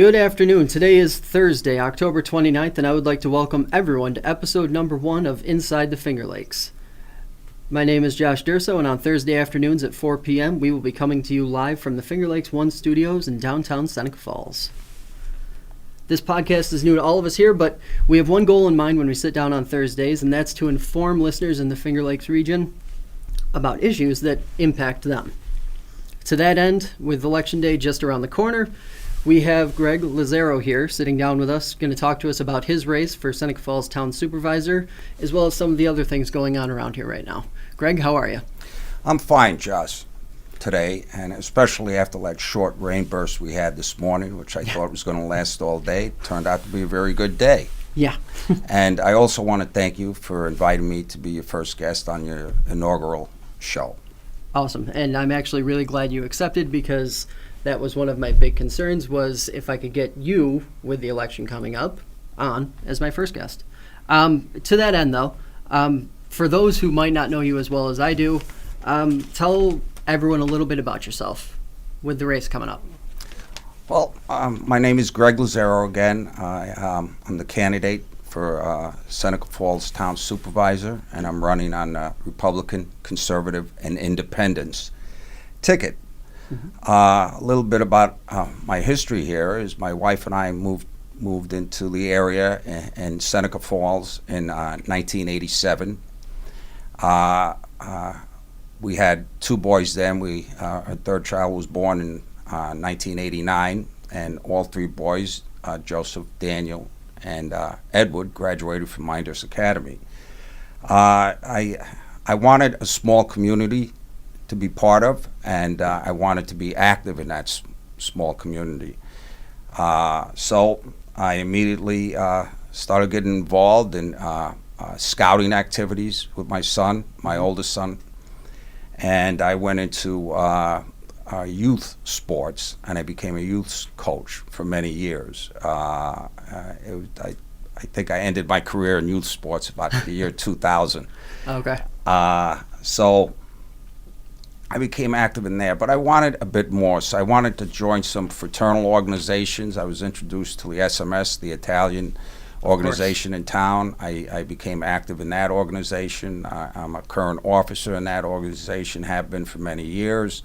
Good afternoon. Today is Thursday, October 29th, and I would like to welcome everyone to episode number 1 of Inside the Finger Lakes. My name is Josh Durso, and on Thursday afternoons at 4 p.m., we will be coming to you live from the Finger Lakes 1 studios in downtown Seneca Falls. This podcast is new to all of us here, but we have one goal in mind when we sit down on Thursdays, and that's to inform listeners in the Finger Lakes region about issues that impact them. To that end, with Election Day just around the corner, we have Greg Lazzaro here sitting down with us, going to talk to us about his race for Seneca Falls Town Supervisor, as well as some of the other things going on around here right now. Greg, how are you? I'm fine, Josh, today, and especially after that short rain burst we had this morning, which I thought was going to last all day. It turned out to be a very good day. Yeah. And I also want to thank you for inviting me to be your first guest on your inaugural show. Awesome. And I'm actually really glad you accepted, because that was one of my big concerns, was if I could get you, with the election coming up, on as my first guest. To that end, though, for those who might not know you as well as I do, tell everyone a little bit about yourself with the race coming up. Well, my name is Greg Lazzaro again. I'm the candidate for Seneca Falls Town Supervisor, and I'm running on Republican, Conservative, and Independence ticket. A little bit about my history here is my wife and I moved into the area in Seneca Falls in 1987. We had two boys then. Our third child was born in 1989, and all three boys, Joseph, Daniel, and Edward, graduated from Minders Academy. I wanted a small community to be part of, and I wanted to be active in that small community. So I immediately started getting involved in scouting activities with my son, my oldest son, and I went into youth sports, and I became a youth coach for many years. I think I ended my career in youth sports about the year 2000. Okay. So I became active in there, but I wanted a bit more, so I wanted to join some fraternal organizations. I was introduced to the SMS, the Italian organization in town. I became active in that organization. I'm a current officer in that organization, have been for many years.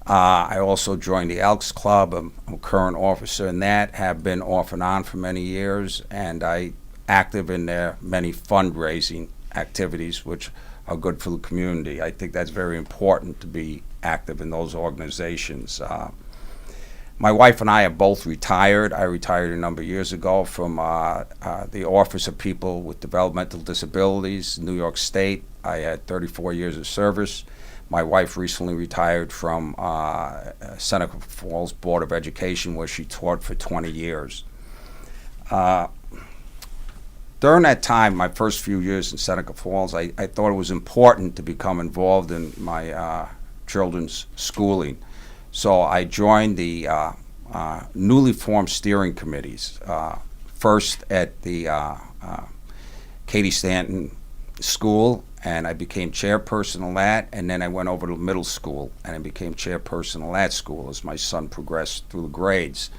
I also joined the Elks Club. I'm a current officer in that, have been off and on for many years, and I active in their many fundraising activities, which are good for the community. I think that's very important to be active in those organizations. My wife and I are both retired. I retired a number of years ago from the Office of People with Developmental Disabilities, New York State. I had 34 years of service. My wife recently retired from Seneca Falls Board of Education, where she taught for 20 years. During that time, my first few years in Seneca Falls, I thought it was important to become involved in my children's schooling. So I joined the newly formed steering committees, first at the Katie Stanton School, and I became chairperson of that, and then I went over to middle school, and I became chairperson of that school as my son progressed through the grades.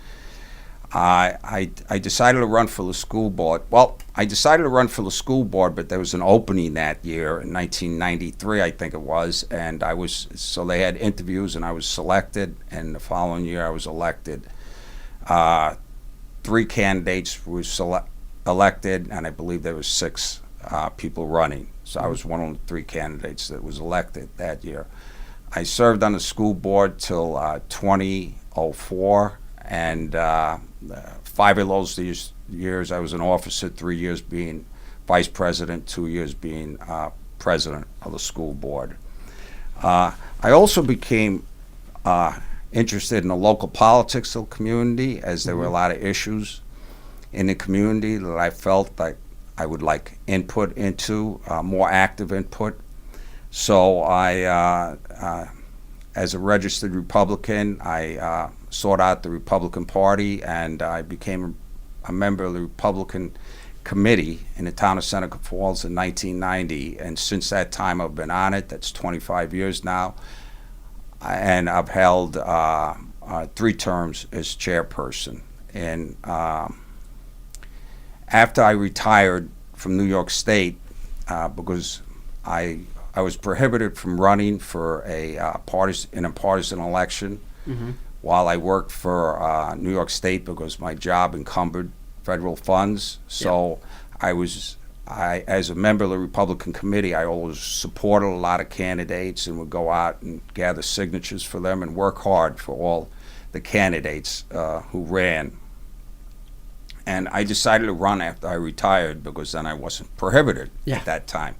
I decided to run for the school board. Well, I decided to run for the school board, but there was an opening that year in 1993, I think it was, and so they had interviews, and I was selected, and the following year I was elected. 3 candidates were elected, and I believe there were 6 people running. So I was one of the 3 candidates that was elected that year. I served on the school board till 2004, and 5 of those years I was an officer, 3 years being vice president, 2 years being president of the school board. I also became interested in the local politics of the community, as there were a lot of issues in the community that I felt like I would like input into, more active input. So I, as a registered Republican, I sought out the Republican Party, and I became a member of the Republican Committee in the town of Seneca Falls in 1990, and since that time I've been on it. That's 25 years now, and I've held 3 terms as chairperson And after I retired from New York State, because I was prohibited from running for in a partisan election while I worked for New York State because my job encumbered federal funds. So as a member of the Republican committee, I always supported a lot of candidates and would go out and gather signatures for them and work hard for all the candidates who ran. And I decided to run after I retired because then I wasn't prohibited at that time.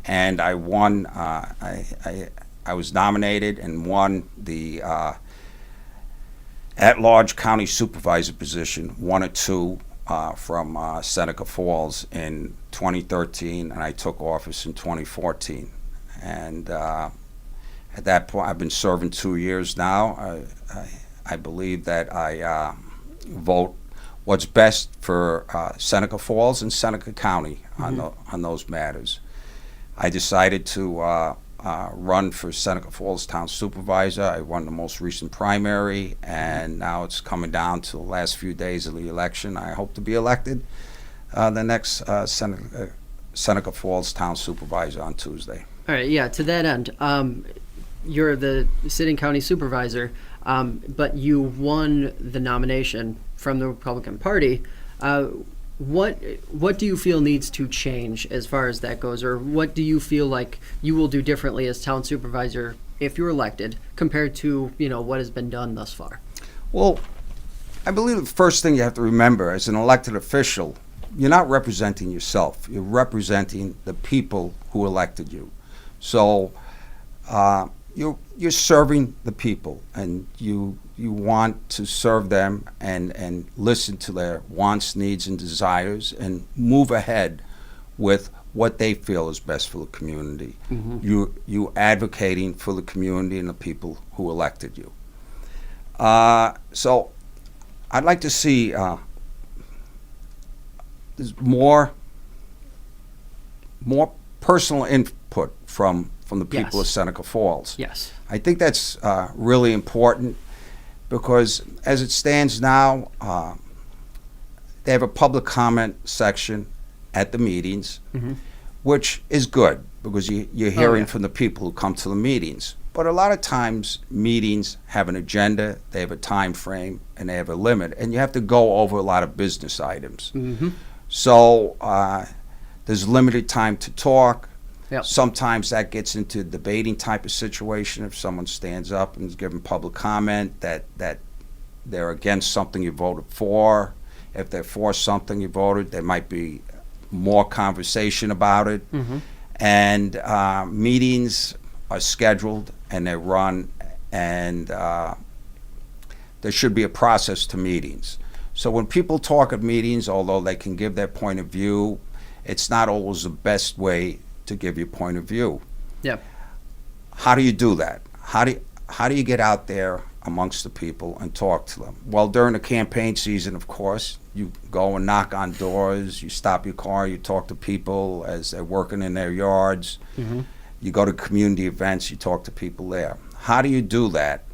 And I won. I was nominated and won the at-large county supervisor position, 1 or 2, from Seneca Falls in 2013, and I took office in 2014. And at that point, I've been serving 2 years now. I believe that I vote what's best for Seneca Falls and Seneca County on those matters. I decided to run for Seneca Falls Town Supervisor. I won the most recent primary, and now it's coming down to the last few days of the election. I hope to be elected the next Seneca Falls Town Supervisor on Tuesday. All right, yeah, to that end, you're the sitting county supervisor, but you won the nomination from the Republican Party. What do you feel needs to change as far as that goes, or what do you feel like you will do differently as town supervisor if you're elected compared to what has been done thus far? Well, I believe the first thing you have to remember as an elected official, you're not representing yourself. You're representing the people who elected you. So you're serving the people, and you want to serve them and listen to their wants, needs, and desires, and move ahead with what they feel is best for the community. You advocating for the community and the people who elected you. So I'd like to see there's more personal input from the people of Seneca Falls. Yes. I think that's really important because as it stands now, they have a public comment section at the meetings, which is good because you're hearing from the people who come to the meetings. But a lot of times meetings have an agenda, they have a time frame, and they have a limit, and you have to go over a lot of business items. So there's limited time to talk. Yep. Sometimes that gets into a debating type of situation if someone stands up and is giving public comment that they're against something you voted for. If they're for something you voted, there might be more conversation about it. And meetings are scheduled and they're run, and there should be a process to meetings. So when people talk at meetings, although they can give their point of view, it's not always the best way to give your point of view. Yep. How do you do that? How do you get out there amongst the people and talk to them? Well, during the campaign season, of course, you go and knock on doors, you stop your car, you talk to people as they're working in their yards. You go to community events, you talk to people there. How do you do that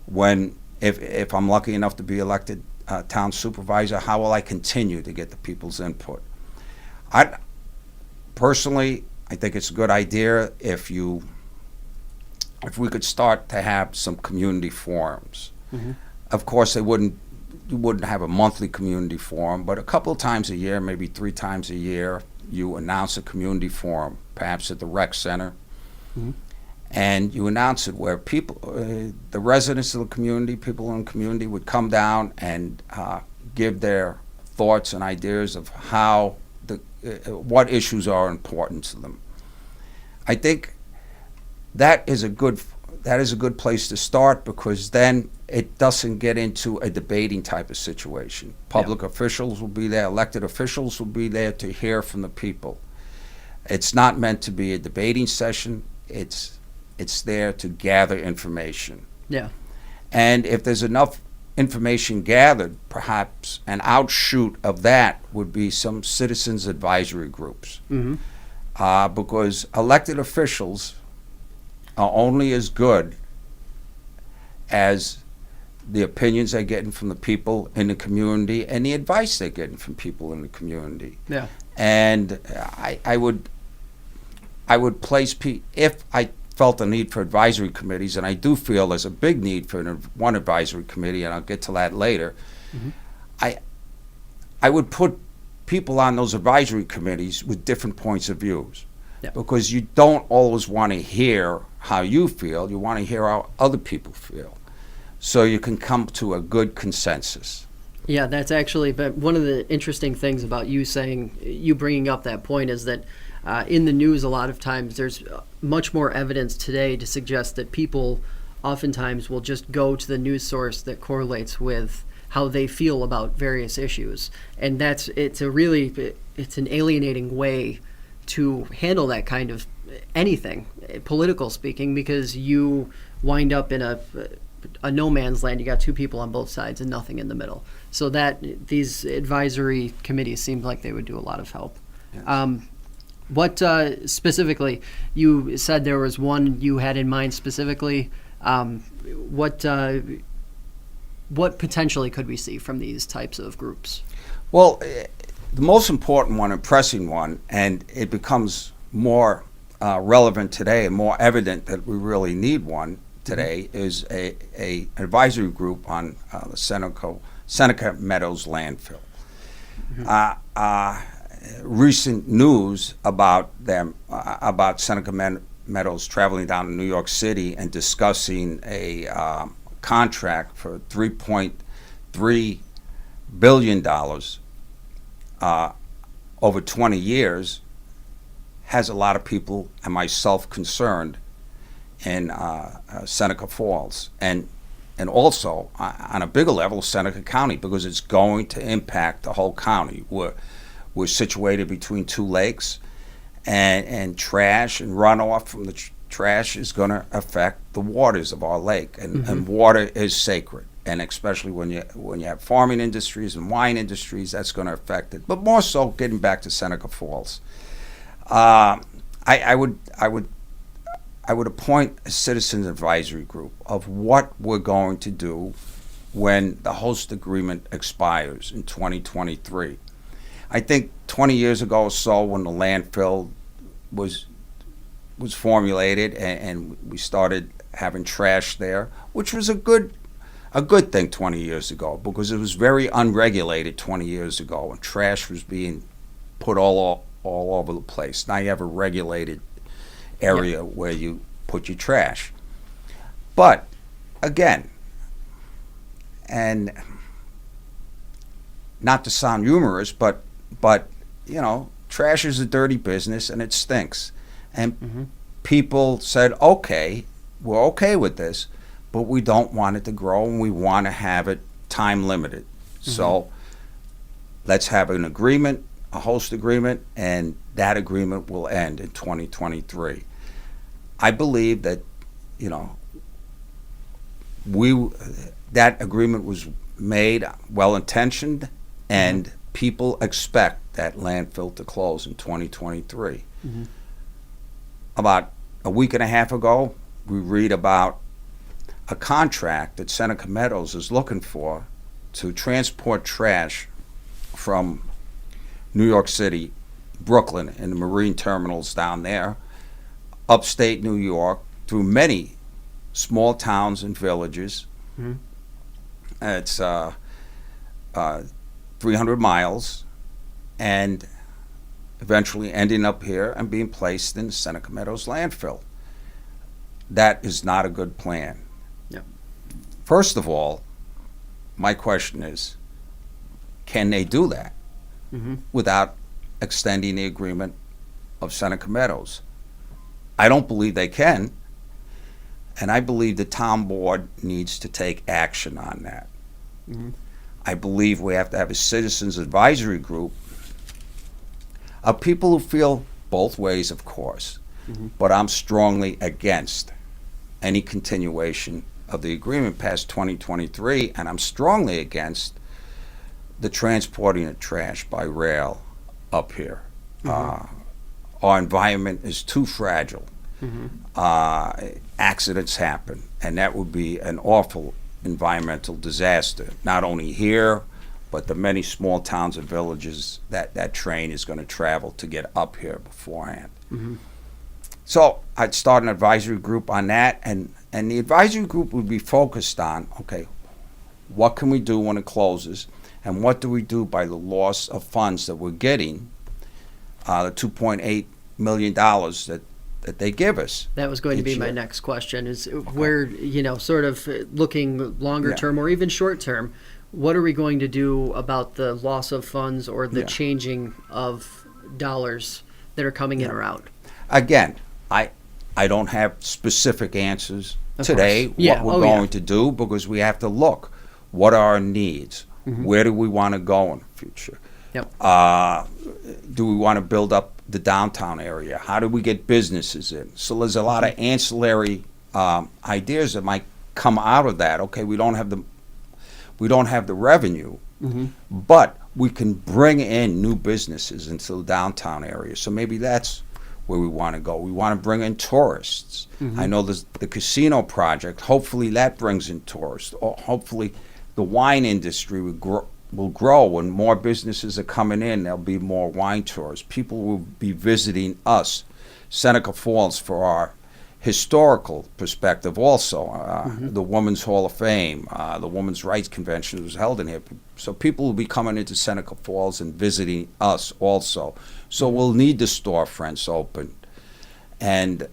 when, if I'm lucky enough to be elected town supervisor, how will I continue to get the people's input? Personally, I think it's a good idea if we could start to have some community forums. Of course, you wouldn't have a monthly community forum, but a couple of times a year, maybe 3 times a year, you announce a community forum, perhaps at the rec center, and you announce it where people, the residents of the community, people in the community would come down and give their thoughts and ideas of how what issues are important to them. I think that is a good place to start because then it doesn't get into a debating type of situation. Public officials will be there, elected officials will be there to hear from the people. It's not meant to be a debating session. It's there to gather information. Yeah. And if there's enough information gathered, perhaps an outshoot of that would be some citizens advisory groups. Because elected officials are only as good as the opinions they're getting from the people in the community and the advice they're getting from people in the community. Yeah. And I would place if I felt a need for advisory committees, and I do feel there's a big need for one advisory committee, and I'll get to that later. I would put people on those advisory committees with different points of views. Yeah. Because you don't always want to hear how you feel, you want to hear how other people feel. So you can come to a good consensus. Yeah, that's actually but one of the interesting things about you bringing up that point is that in the news a lot of times there's much more evidence today to suggest that people oftentimes will just go to the news source that correlates with how they feel about various issues. And it's an alienating way to handle that kind of anything, political speaking, because you wind up in a no man's land. You got two people on both sides and nothing in the middle. So that these advisory committees seem like they would do a lot of help. Yes. What specifically, you said there was one you had in mind specifically. What potentially could we see from these types of groups? Well, the most important one and pressing one, and it becomes more relevant today and more evident that we really need one today, is a advisory group on the Seneca Meadows landfill. Recent news about them, about Seneca Meadows traveling down to New York City and discussing a contract for $3.3 billion over 20 years has a lot of people and myself concerned in Seneca Falls and also on a bigger level Seneca County, because it's going to impact the whole county. We're situated between two lakes, and trash and runoff from the trash is going to affect the waters of our lake, and water is sacred, and especially when you have farming industries and wine industries, that's going to affect it. But more so, getting back to Seneca Falls, I would appoint a citizens advisory group of what we're going to do when the host agreement expires in 2023. I think 20 years ago or so, when the landfill was formulated and we started having trash there, which was a good thing 20 years ago, because it was very unregulated 20 years ago, and trash was being put all over the place. Now you have a regulated area where you put your trash. But again, and not to sound humorous, but trash is a dirty business and it stinks. And people said, okay, we're okay with this, but we don't want it to grow and we want to have it time limited. So let's have an agreement, a host agreement, and that agreement will end in 2023. I believe that, that agreement was made well-intentioned, and people expect that landfill to close in 2023. About a week and a half ago, we read about a contract that Seneca Meadows is looking for to transport trash from New York City, Brooklyn, and the marine terminals down there, upstate New York, through many small towns and villages. It's 300 miles, and eventually ending up here and being placed in the Seneca Meadows landfill. That is not a good plan. Yep. First of all, my question is, can they do that without extending the agreement of Seneca Meadows? I don't believe they can, and I believe the town board needs to take action on that. I believe we have to have a citizens advisory group of people who feel both ways, of course, but I'm strongly against any continuation of the agreement past 2023, and I'm strongly against the transporting of trash by rail up here. Our environment is too fragile. Accidents happen, and that would be an awful environmental disaster, not only here, but the many small towns and villages that train is going to travel to get up here beforehand. Mm-hmm. So I'd start an advisory group on that, and the advisory group would be focused on, okay, what can we do when it closes, and what do we do by the loss of funds that we're getting, the $2.8 million that they give us. That was going to be my next question, is where, sort of looking longer term or even short term, what are we going to do about the loss of funds or the changing of dollars that are coming in or out? Again, I don't have specific answers today what we're going to do, because we have to look. What are our needs? Mm-hmm. Where do we want to go in the future? Yep. Do we want to build up the downtown area? How do we get businesses in? So there's a lot of ancillary ideas that might come out of that. Okay, we don't have the revenue, mm-hmm. but we can bring in new businesses into the downtown area. So maybe that's where we want to go. We want to bring in tourists. Mm-hmm. I know the casino project, hopefully that brings in tourists. Or hopefully the wine industry will grow. When more businesses are coming in, there'll be more wine tours. People will be visiting us, Seneca Falls, for our historical perspective also. Mm-hmm. The Women's Hall of Fame, the Women's Rights Convention was held in here. So people will be coming into Seneca Falls and visiting us also. So we'll need the storefronts open, and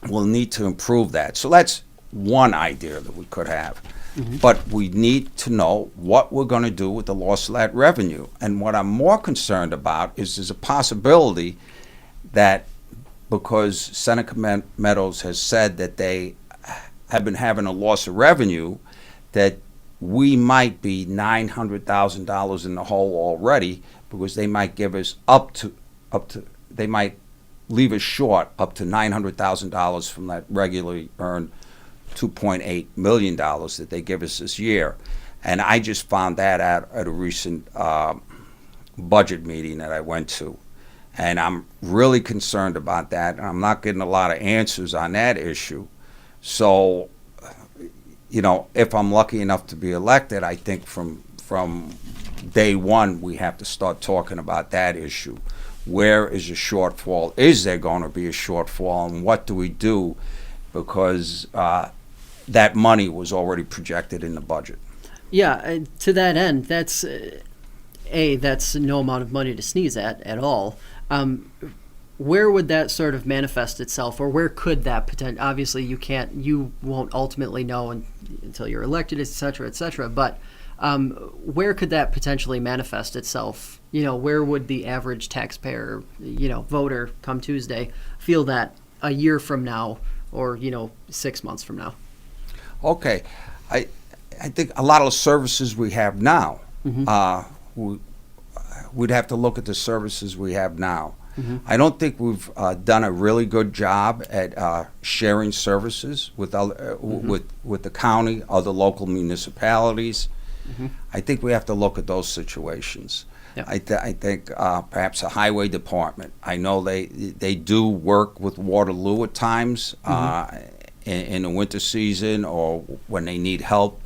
we'll need to improve that. So that's one idea that we could have. Mm-hmm. But we need to know what we're going to do with the loss of that revenue. And what I'm more concerned about is there's a possibility that, because Seneca Meadows has said that they have been having a loss of revenue, that we might be $900,000 in the hole already, because they might give us they might leave us short up to $900,000 from that regularly earned $2.8 million that they give us this year. And I just found that out at a recent budget meeting that I went to. And I'm really concerned about that, and I'm not getting a lot of answers on that issue. So, if I'm lucky enough to be elected, I think from day one we have to start talking about that issue. Where is a shortfall? Is there going to be a shortfall, and what do we do? Because that money was already projected in the budget. Yeah, to that end, that's no amount of money to sneeze at all. Where would that sort of manifest itself, or where could that potentially? Obviously, you won't ultimately know until you're elected, et cetera, but where could that potentially manifest itself? Where would the average taxpayer, voter come Tuesday feel that a year from now, or 6 months from now? Okay, I think a lot of the services we have now, Mm-hmm. We'd have to look at the services we have now. Mm-hmm. I don't think we've done a really good job at sharing services with with the county, other local municipalities. Mm-hmm. I think we have to look at those situations. Yep. I think perhaps a highway department. I know they do work with Waterloo at times in the winter season, or when they need help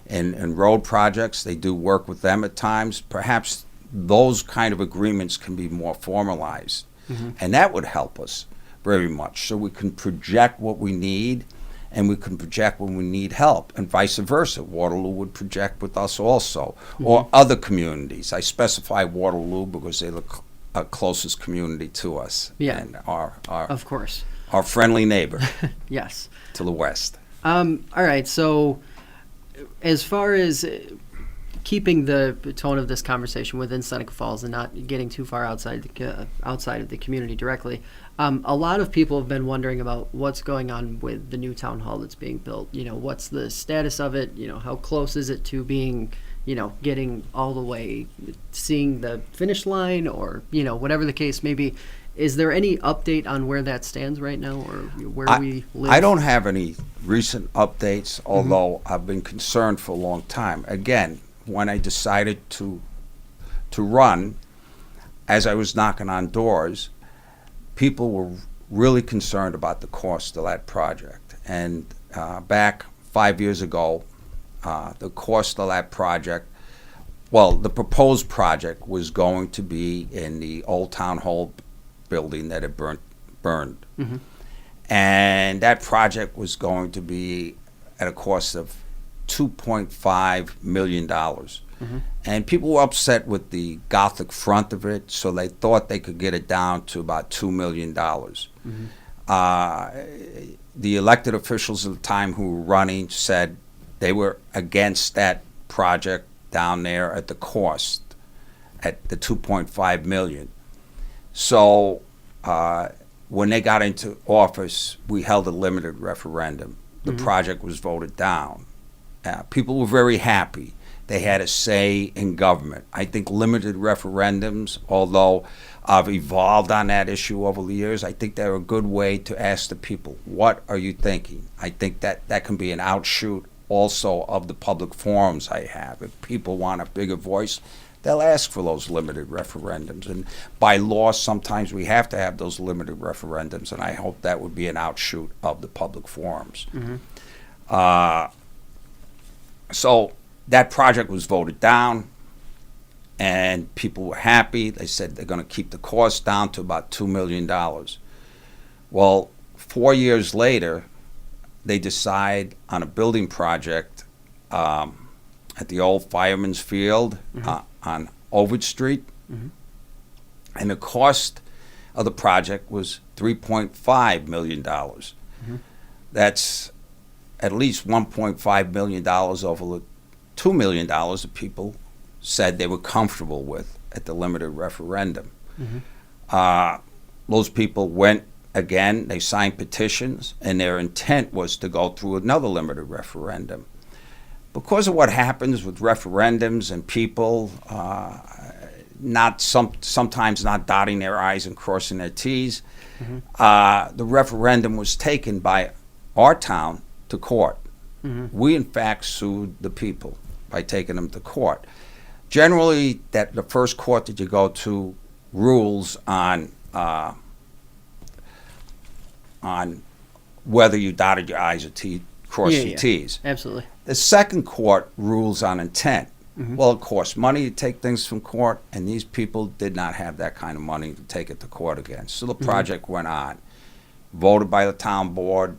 in road projects. They do work with them at times. Perhaps those kind of agreements can be more formalized, and that would help us very much. So we can project what we need, and we can project when we need help, and vice versa. Waterloo would project with us also, or other communities. I specify Waterloo because they're the closest community to us, and of course, our friendly neighbor. Yes, to the west. All right. So, as far as keeping the tone of this conversation within Seneca Falls and not getting too far outside of the community directly, a lot of people have been wondering about what's going on with the new town hall that's being built. What's the status of it? How close is it to being, getting all the way, seeing the finish line, or whatever the case may be. Is there any update on where that stands right now, or where we live? I don't have any recent updates, although I've been concerned for a long time. Again, when I decided to run, as I was knocking on doors, people were really concerned about the cost of that project. And back 5 years ago, the cost of that project, well, the proposed project was going to be in the old town hall building that had burned. Mm-hmm. And that project was going to be at a cost of $2.5 million. Mm-hmm. And people were upset with the Gothic front of it, so they thought they could get it down to about $2 million. Mm-hmm. The elected officials at the time who were running said they were against that project down there at the cost, at the $2.5 million. So when they got into office, we held a limited referendum. The mm-hmm. project was voted down. People were very happy. They had a say in government. I think limited referendums, although I've evolved on that issue over the years, I think they're a good way to ask the people, what are you thinking? I think that can be an outshoot also of the public forums I have. If people want a bigger voice, they'll ask for those limited referendums. And by law, sometimes we have to have those limited referendums, and I hope that would be an outshoot of the public forums. Mm-hmm. So that project was voted down, and people were happy. They said they're going to keep the cost down to about $2 million. Well, 4 years later, they decide on a building project at the old Fireman's Field mm-hmm. On Ovid Street. Mm-hmm. And the cost of the project was $3.5 million. Mm-hmm. That's at least $1.5 million over the $2 million that people said they were comfortable with at the limited referendum. Mm-hmm. Those people went again, they signed petitions, and their intent was to go through another limited referendum. Because of what happens with referendums and people sometimes not dotting their I's and crossing their T's, mm-hmm. The referendum was taken by our town to court. Mm-hmm. We, in fact, sued the people by taking them to court. Generally, the first court that you go to rules on whether you dotted your I's or crossed your T's. Absolutely. The second court rules on intent. Mm-hmm. Well, it costs money to take things from court, and these people did not have that kind of money to take it to court again. So the project mm-hmm. went on, voted by the town board,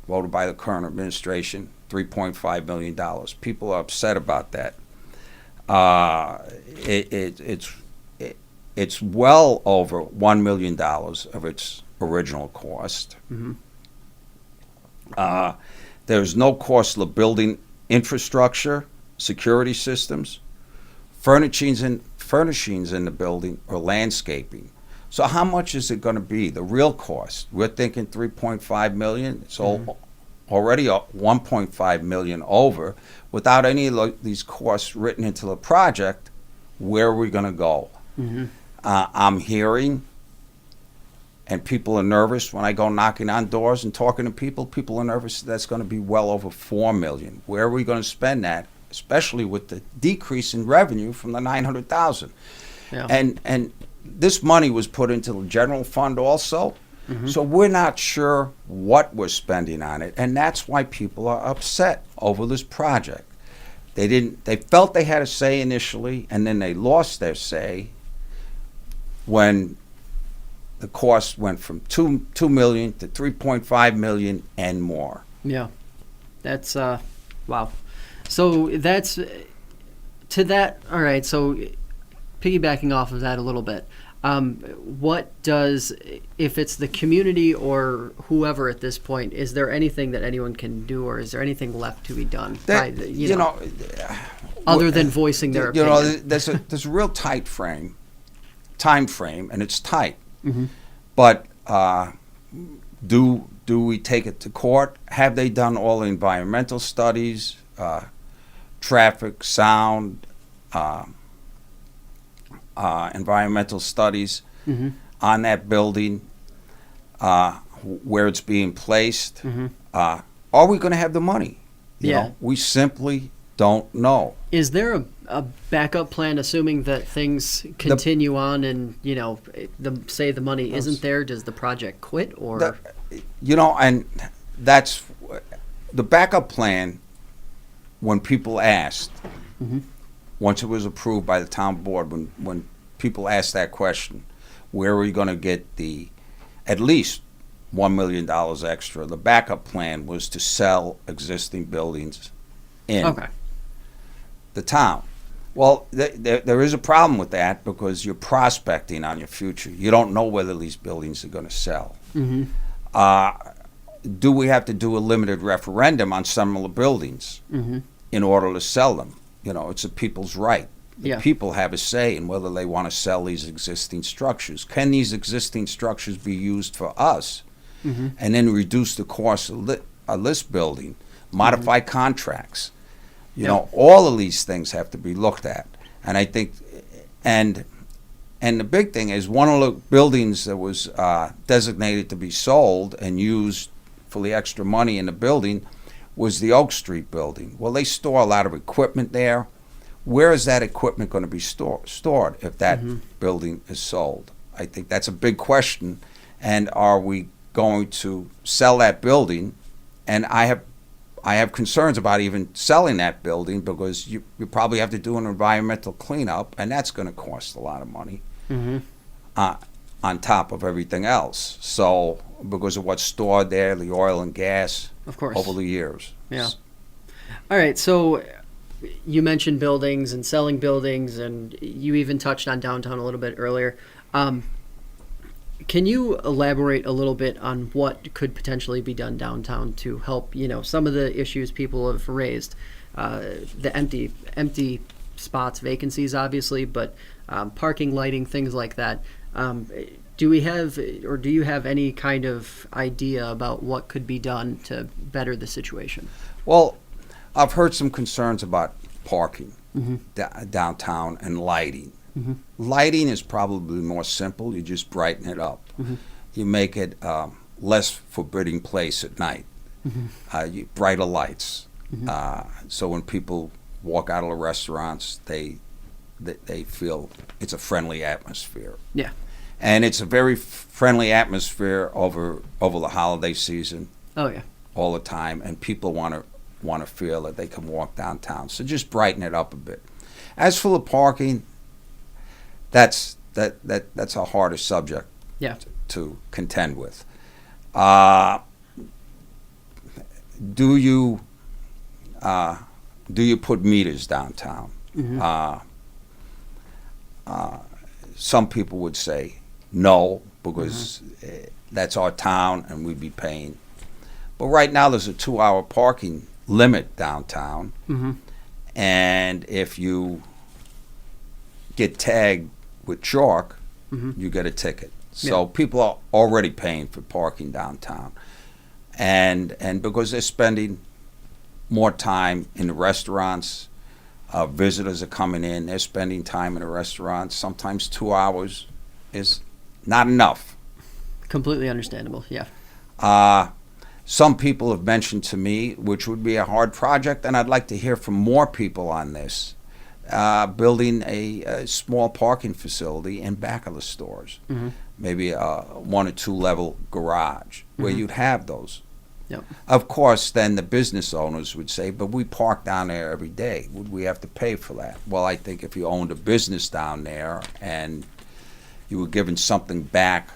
voted by the current administration, $3.5 million. People are upset about that. It's well over $1 million of its original cost. Mm-hmm. There's no cost of building infrastructure, security systems, furnishings in the building, or landscaping. So how much is it going to be? The real cost? We're thinking $3.5 million. It's mm-hmm. already $1.5 million over. Without any of these costs written into the project, where are we going to go? Mm-hmm. I'm hearing, and people are nervous when I go knocking on doors and talking to people. People are nervous that's going to be well over $4 million. Where are we going to spend that, especially with the decrease in revenue from the $900,000? Yeah. And this money was put into the general fund also, mm-hmm. so we're not sure what we're spending on it, and that's why people are upset over this project. They felt they had a say initially, and then they lost their say when the cost went from $2 million to $3.5 million and more. Yeah, that's wow. So that's to that. All right. So piggybacking off of that a little bit, what does, if it's the community or whoever at this point, is there anything that anyone can do, or is there anything left to be done? Other than voicing their opinion. There's a real time frame, and it's tight. Mm-hmm. But do we take it to court? Have they done all the environmental studies, traffic, sound, environmental studies mm-hmm. on that building, where it's being placed? Mm-hmm. Are we going to have the money? You know, we simply don't know. Is there a backup plan, assuming that things continue on and, say the money isn't there? Does the project quit? Or and that's, the backup plan, when people asked, Mm-hmm. once it was approved by the town board, when people asked that question, where are we going to get the at least $1 million extra? The backup plan was to sell existing buildings in Okay. the town. Well, there is a problem with that because you're prospecting on your future. You don't know whether these buildings are going to sell. Mm-hmm. Do we have to do a limited referendum on some of the buildings Mm-hmm. in order to sell them? You know, it's a people's right. The Yeah. people have a say in whether they want to sell these existing structures. Can these existing structures be used for us? Mm-hmm. And then reduce the cost of this building, modify contracts. You know, all of these things have to be looked at. And I think, and the big thing is one of the buildings that was designated to be sold and used for the extra money in the building was the Oak Street building. Well, they store a lot of equipment there. Where is that equipment going to be stored if that building is sold? I think that's a big question. And are we going to sell that building? And I have concerns about even selling that building because you probably have to do an environmental cleanup, and that's going to cost a lot of money Mm-hmm. on top of everything else. So because of what's stored there, the oil and gas Of course. over the years. Yeah. All right. So you mentioned buildings and selling buildings, and you even touched on downtown a little bit earlier. Can you elaborate a little bit on what could potentially be done downtown to help, some of the issues people have raised, the empty spots, vacancies, obviously, but parking, lighting, things like that. Do you have any kind of idea about what could be done to better the situation? Well, I've heard some concerns about parking Mm-hmm. downtown and lighting. Mm-hmm. Lighting is probably more simple. You just brighten it up. Mm-hmm. You make it less forbidding place at night. Mm-hmm. Brighter lights. Mm-hmm. So when people walk out of the restaurants, they feel it's a friendly atmosphere. Yeah. And it's a very friendly atmosphere over the holiday season Oh, yeah. all the time, and people want to feel that they can walk downtown. So just brighten it up a bit. As for the parking, that's a harder subject Yeah. to contend with. Do you put meters downtown? Mm-hmm. Some people would say no, because that's our town and we'd be paying. But right now there's a 2-hour parking limit downtown, Mm-hmm. and if you get tagged with chalk, Mm-hmm. you get a ticket. So Yeah. people are already paying for parking downtown, and because they're spending more time in the restaurants, visitors are coming in, they're spending time in the restaurants. Sometimes 2 hours is not enough. Completely understandable. Yeah. Some people have mentioned to me, which would be a hard project, and I'd like to hear from more people on this, building a small parking facility in back of the stores. Mm-hmm. Maybe a 1 or 2 level garage where Mhm. you'd have those. Yep. Of course, then the business owners would say, but we park down there every day. Would we have to pay for that? Well, I think if you owned a business down there and you were given something back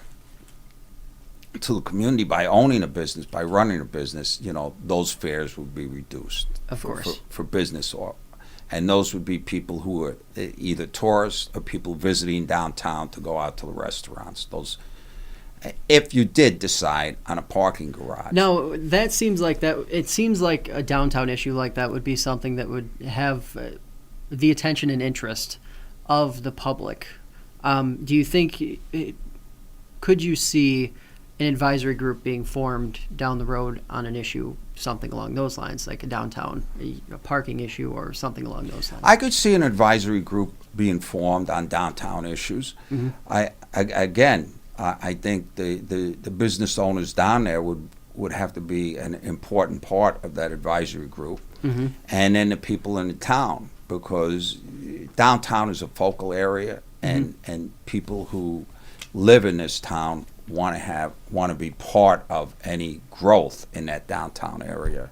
to the community by owning a business, by running a business, those fares would be reduced. Of course. For business, and those would be people who are either tourists or people visiting downtown to go out to the restaurants. Those, if you did decide on a parking garage. Now, that seems like it seems like a downtown issue like that would be something that would have the attention and interest of the public. Do you think, could you see an advisory group being formed down the road on an issue, something along those lines, like a downtown, a parking issue or something along those lines? I could see an advisory group being formed on downtown issues. Mhm. I think the business owners down there would have to be an important part of that advisory group, Mhm. and then the people in the town, because downtown is a focal area, and people who live in this town want to be part of any growth in that downtown area.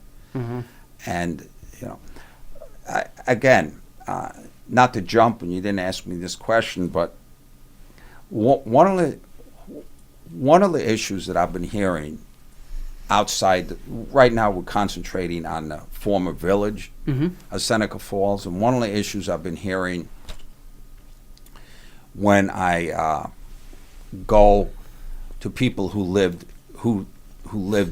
And, you know, again, not to jump, and you didn't ask me this question, but one of the issues that I've been hearing outside, right now we're concentrating on the former village of Seneca Falls, and one of the issues I've been hearing when I go to people who lived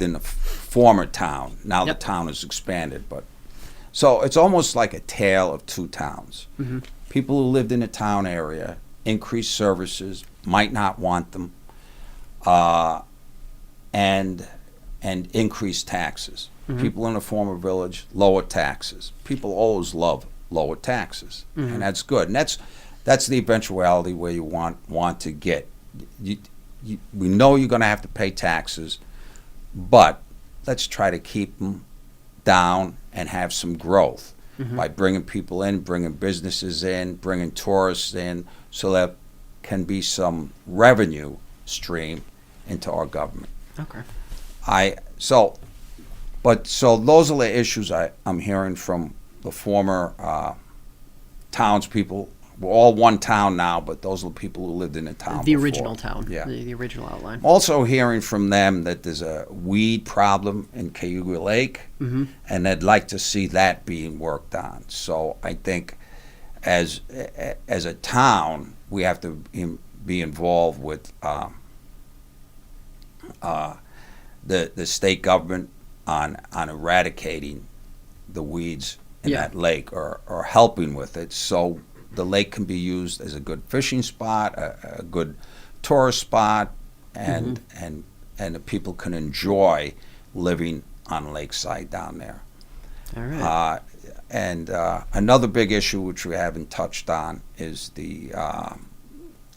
in the former town. Now the town has expanded, but so it's almost like a tale of two towns. People who lived in the town area, increased services, might not want them, and increased taxes. People in the former village, lower taxes. People always love lower taxes, and that's good. And that's the eventuality where you want to get. We know you're going to have to pay taxes, but let's try to keep them down and have some growth by bringing people in, bringing businesses in, bringing tourists in, so that can be some revenue stream into our government. Okay. So those are the issues I'm hearing from the former townspeople. We're all one town now, but those are the people who lived in the town The before. original town. Yeah. The original outline. Also hearing from them that there's a weed problem in Cayuga Lake, and they'd like to see that being worked on. So I think as a town, we have to be involved with the state government on eradicating the weeds in that lake, or helping with it, so the lake can be used as a good fishing spot, a good tourist spot, and the people can enjoy living on Lakeside down there. All right. And another big issue which we haven't touched on is the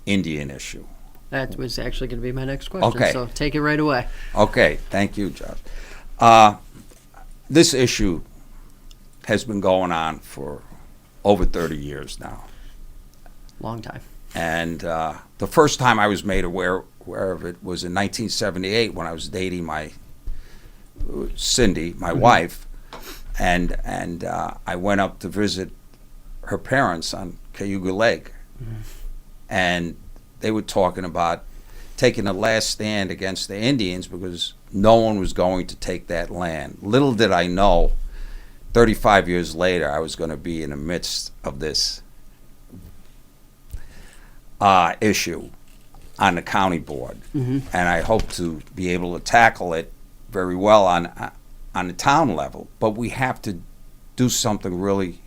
Indian issue. That was actually going to be my next question, Okay. so take it right away. Okay, thank you, Josh. This issue has been going on for over 30 years now. Long time. And the first time I was made aware of it was in 1978 when I was dating my Cindy, my wife, and I went up to visit her parents on Cayuga Lake, and they were talking about taking a last stand against the Indians because no one was going to take that land. Little did I know, 35 years later, I was going to be in the midst of this issue on the county board, and I hope to be able to tackle it very well on the town level. But we have to do something really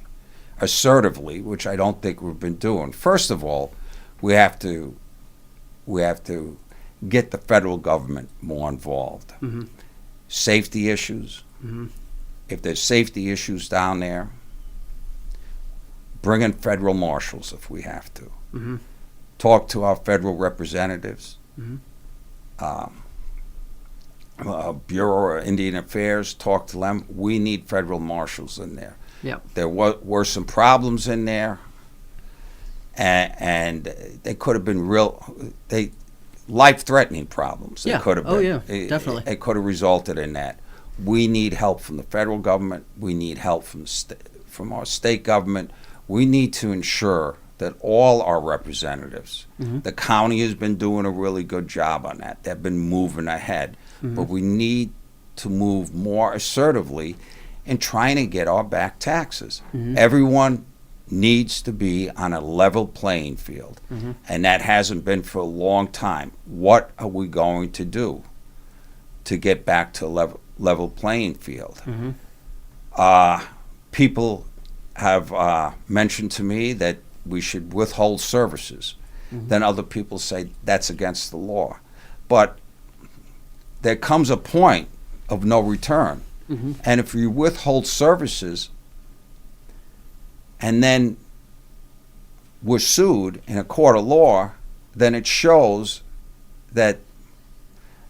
assertively, which I don't think we've been doing. First of all, we have to get the federal government more involved. Safety issues. If there's safety issues down there, bring in federal marshals if we have to. Talk to our federal representatives. Bureau of Indian Affairs, talk to them. We need federal marshals in there. Yep. There were some problems in there, and they could have been life-threatening problems. They could have been. Oh, yeah, definitely. It could have resulted in that. We need help from the federal government. We need help from our state government. We need to ensure that all our representatives, the county has been doing a really good job on that. They've been moving ahead. But we need to move more assertively in trying to get our back taxes. Everyone needs to be on a level playing field, and that hasn't been for a long time. What are we going to do to get back to level playing field? People have mentioned to me that we should withhold services. Then other people say that's against the law. But there comes a point of no return. And if you withhold services and then we're sued in a court of law, then it shows that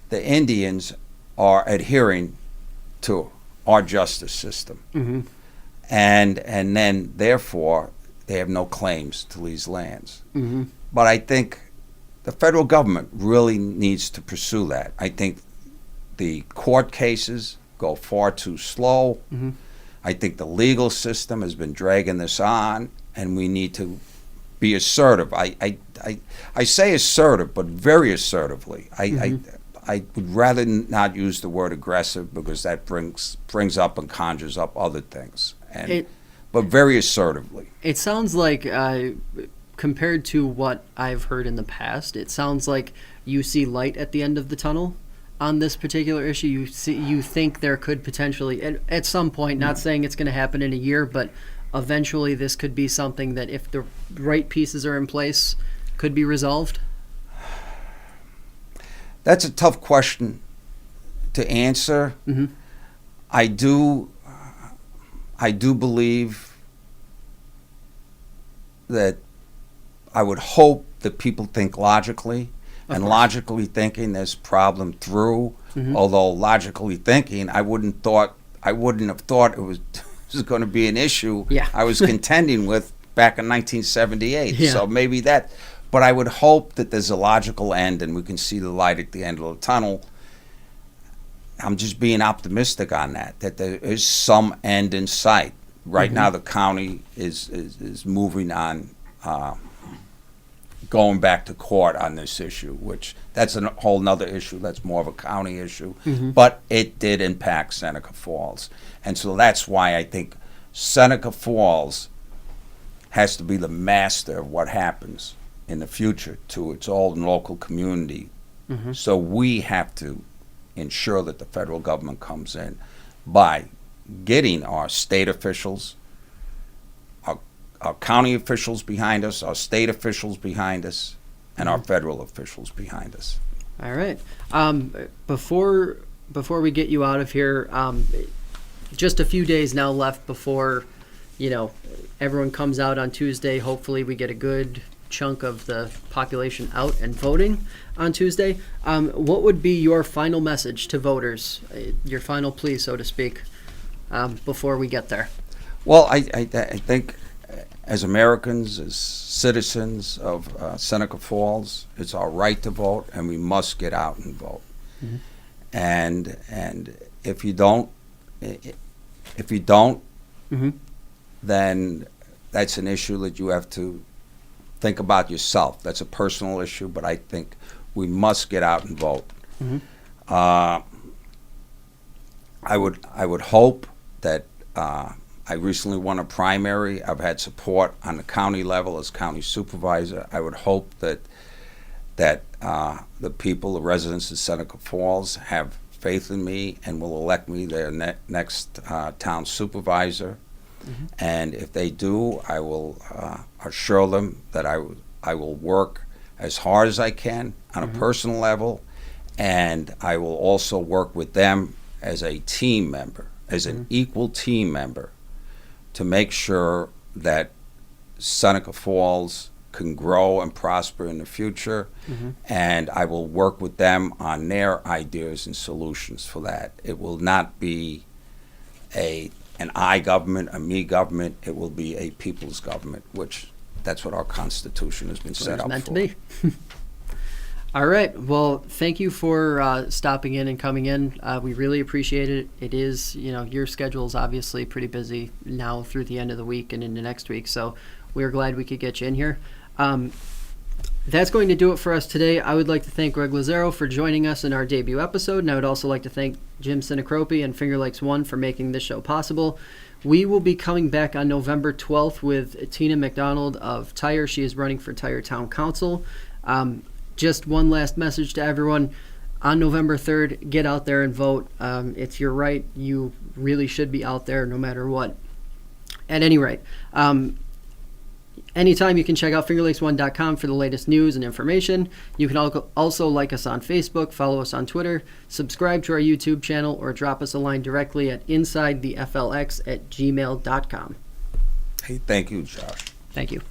the Indians are adhering to our justice system. And then, therefore, they have no claims to these lands. But I think the federal government really needs to pursue that. I think the court cases go far too slow. Mm-hmm. I think the legal system has been dragging this on, and we need to be assertive. I say assertive, but very assertively. I would rather not use the word aggressive because that brings up and conjures up other things. But very assertively. It sounds like, compared to what I've heard in the past, it sounds like you see light at the end of the tunnel on this particular issue. You think there could potentially, at some point, not saying it's going to happen in a year, but eventually this could be something that, if the right pieces are in place, could be resolved? That's a tough question to answer. Mm-hmm. I do believe that I would hope that people think logically, and logically thinking this problem through. Mm-hmm. Although logically thinking, I wouldn't have thought it was going to be an issue. Yeah. I was contending with back in 1978. Yeah. So maybe that. But I would hope that there's a logical end and we can see the light at the end of the tunnel. I'm just being optimistic on that there is some end in sight. Right now the county is moving on, going back to court on this issue, which that's a whole nother issue. That's more of a county issue. Mm-hmm. But it did impact Seneca Falls. And so that's why I think Seneca Falls has to be the master of what happens in the future to its own local community. Mm-hmm. So we have to ensure that the federal government comes in by getting our state officials, our county officials behind us, our state officials behind us, and our federal officials behind us. All right. Before we get you out of here, just a few days now left before, everyone comes out on Tuesday. Hopefully we get a good chunk of the population out and voting on Tuesday. What would be your final message to voters, your final plea, so to speak, before we get there? Well, I think as Americans, as citizens of Seneca Falls, it's our right to vote, and we must get out and vote. Mm-hmm. And if you don't, mm-hmm. then that's an issue that you have to think about yourself. That's a personal issue, but I think we must get out and vote. Mm-hmm. I would hope that I recently won a primary. I've had support on the county level as county supervisor. I would hope that the people, the residents of Seneca Falls, have faith in me and will elect me their next town supervisor. Mm-hmm. And if they do, I will assure them that I will work as hard as I can on mm-hmm. a personal level, and I will also work with them as a team member, as mm-hmm. an equal team member, to make sure that Seneca Falls can grow and prosper in the future, mm-hmm. and I will work with them on their ideas and solutions for that. It will not be an I government, a me government. It will be a people's government, which that's what our Constitution has been set up for. It's meant to be. All right. Well, thank you for stopping in and coming in. We really appreciate it. It is, your schedule is obviously pretty busy now through the end of the week and into next week, so we're glad we could get you in here. That's going to do it for us today. I would like to thank Greg Lazzaro for joining us in our debut episode, and I would also like to thank Jim Sinacropi and Finger Lakes One for making this show possible. We will be coming back on November 12th with Tina McDonald of Tire. She is running for Tire Town Council. Just one last message to everyone. On November 3rd, get out there and vote. It's your right. You really should be out there no matter what. At any rate, anytime you can check out fingerlakes1.com for the latest news and information. You can also like us on Facebook, follow us on Twitter, subscribe to our YouTube channel, or drop us a line directly at insidetheflx@gmail.com. Hey, thank you, Josh. Thank you.